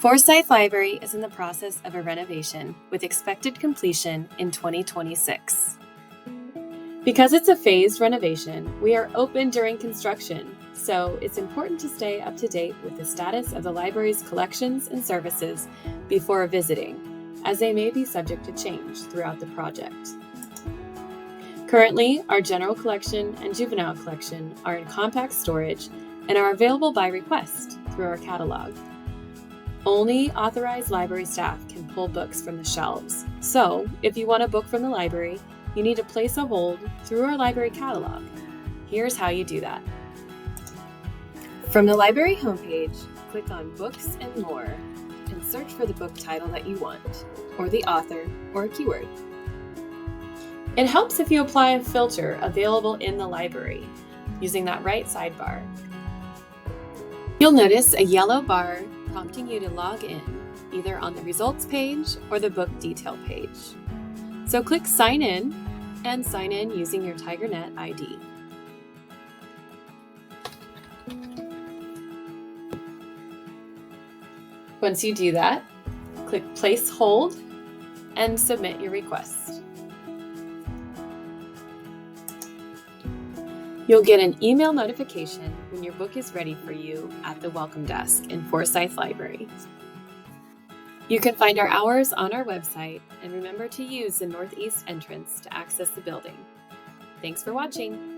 Forsyth Library is in the process of a renovation with expected completion in 2026. Because it's a phased renovation, we are open during construction, so it's important to stay up to date with the status of the library's collections and services before visiting, as they may be subject to change throughout the project. Currently, our general collection and juvenile collection are in compact storage and are available by request through our catalog. Only authorized library staff can pull books from the shelves, so if you want a book from the library, you need to place a hold through our library catalog. Here's how you do that. From the library homepage, click on Books and More and search for the book title that you want, or the author, or a keyword. It helps if you apply a filter available in the library using that right sidebar. You'll notice a yellow bar prompting you to log in, either on the results page or the book detail page. So click Sign In and sign in using your TigerNet ID. Once you do that, click Place Hold and submit your request. You'll get an email notification when your book is ready for you at the Welcome Desk in Forsyth Library. You can find our hours on our website, and remember to use the northeast entrance to access the building. Thanks for watching.